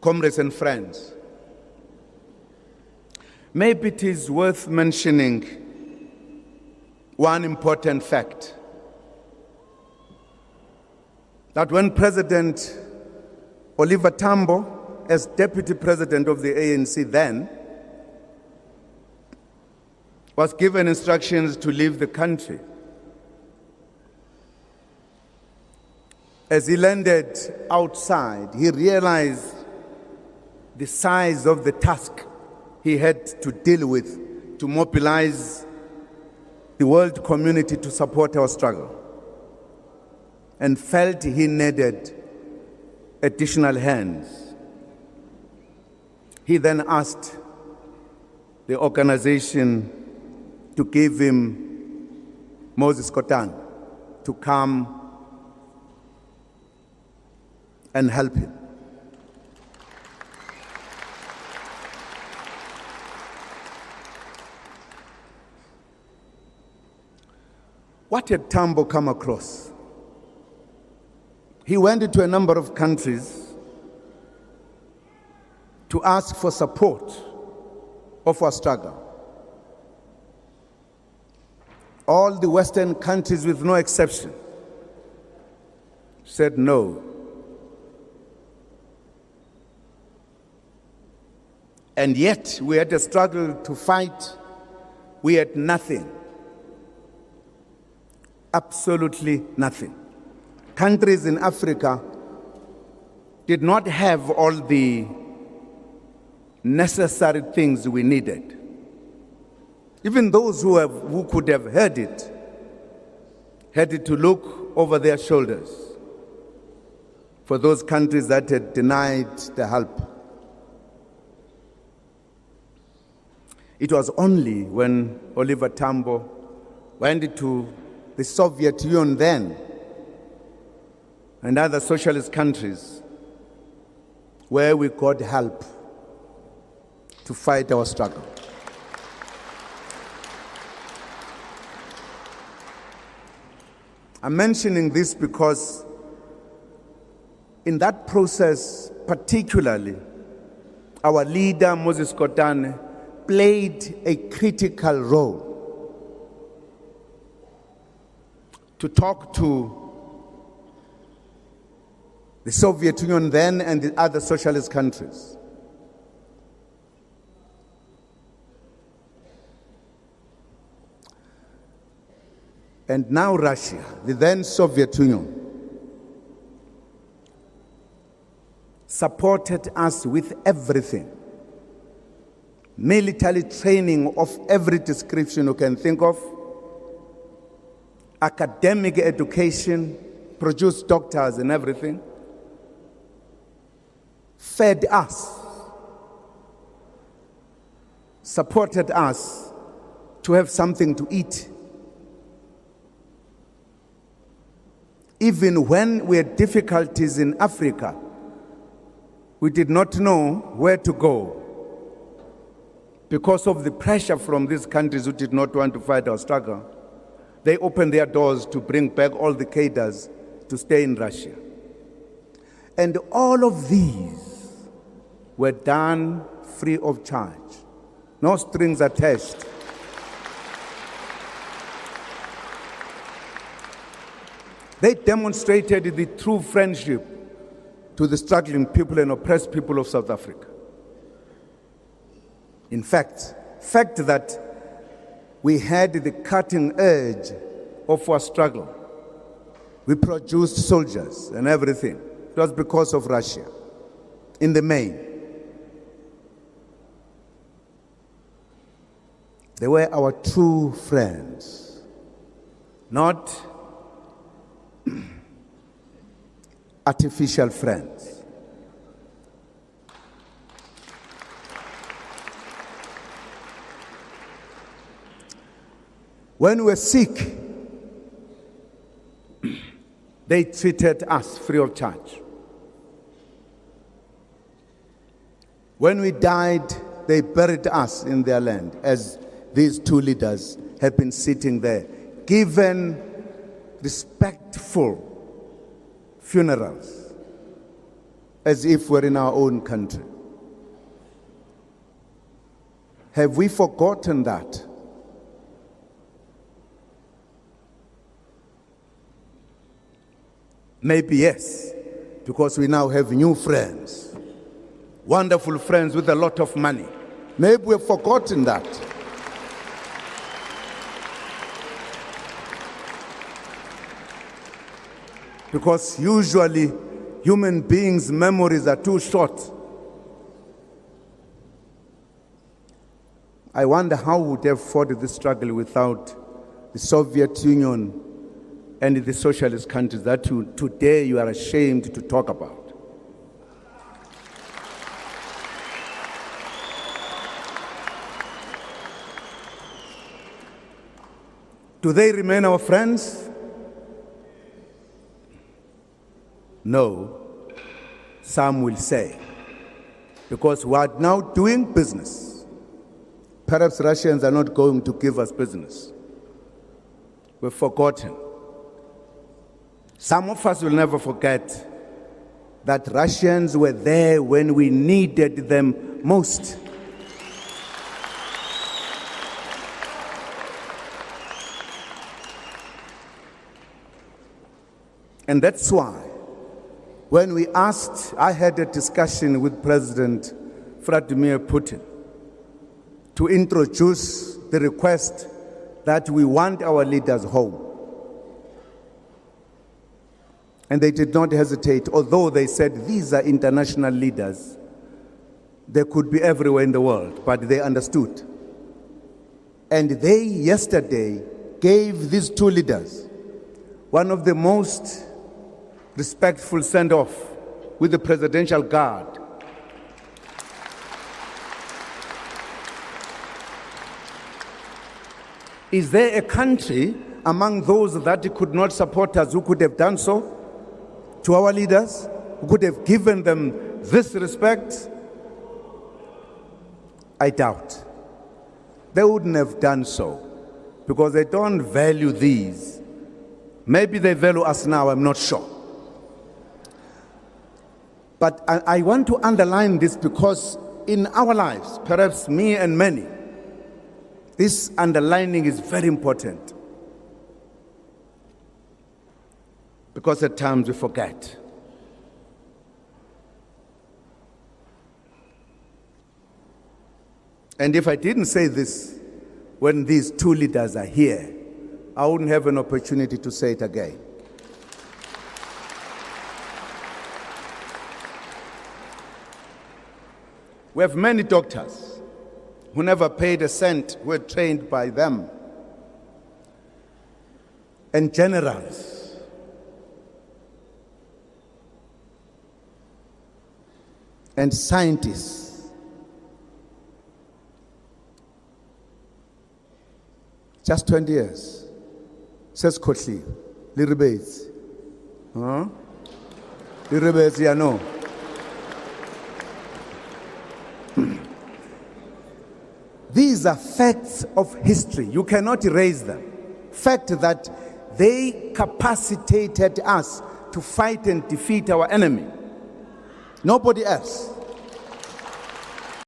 comrades and friends, maybe it is worth mentioning one important fact, that when President Oliver Tambo, as Deputy President of the ANC then, was given instructions to leave the country, as he landed outside, he realized the size of the task he had to deal with to mobilize the world community to support our struggle, and felt he needed additional hands. He then asked the organization to give him Moses Kotane to come and help him. What had Tambo come across? He went into a number of countries to ask for support of our struggle. All the Western countries, with no exception, said no. And yet we had a struggle to fight. We had nothing. Absolutely nothing. Countries in Africa did not have all the necessary things we needed. Even those who could have heard it had to look over their shoulders for those countries that had denied the help. It was only when Oliver Tambo went to the Soviet Union then and other socialist countries where we got help to fight our struggle. I'm mentioning this because in that process, particularly, our leader, Moses Kotane, played a critical role to talk to the Soviet Union then and the other socialist countries. And now Russia, the then Soviet Union, supported us with everything. Military training of every description you can think of, academic education, produced doctors and everything, fed us, supported us to have something to eat. Even when we had difficulties in Africa, we did not know where to go because of the pressure from these countries who did not want to fight our struggle. They opened their doors to bring back all the cadres to stay in Russia. And all of these were done free of charge, no strings attached. They demonstrated the true friendship to the struggling people and oppressed people of South Africa. In fact, that we had the cutting edge of our struggle. We produced soldiers and everything. It was because of Russia, in the main. They were our true friends, not artificial friends. When we were sick, they treated us free of charge. When we died, they buried us in their land, as these two leaders have been sitting there, given respectful funerals. as if we're in our own country. Have we forgotten that? Maybe yes, because we now have new friends, wonderful friends with a lot of money. Maybe we've forgotten that. Because usually human beings' memories are too short. I wonder how we would have fought this struggle without the Soviet Union and the socialist countries that today you are ashamed to talk about. Do they remain our friends? No, some will say, because we are now doing business. Perhaps Russians are not going to give us business. We've forgotten. Some of us will never forget that Russians were there when we needed them most. And that's why, when we asked, I had a discussion with President Vladimir Putin to introduce the request that we want our leaders home. And they did not hesitate, although they said these are international leaders. They could be everywhere in the world, but they understood. And they yesterday gave these two leaders one of the most respectful send-off with the Presidential Guard. Is there a country among those that could not support us who could have done so to our leaders, who could have given them this respect? I doubt. They wouldn't have done so because they don't value these. Maybe they value us now, I'm not sure. But I want to underline this because in our lives, perhaps me and many, this underlining is very important. Because at times we forget. And if I didn't say this when these two leaders are here, I wouldn't have an opportunity to say it again. We have many doctors who never paid a cent, who were trained by them, and generals. And scientists. Just 20 years. Says Kotli, little bits. Huh? Little bits, yeah, no. These are facts of history. You cannot erase them. Fact that they capacitated us to fight and defeat our enemy. Nobody else.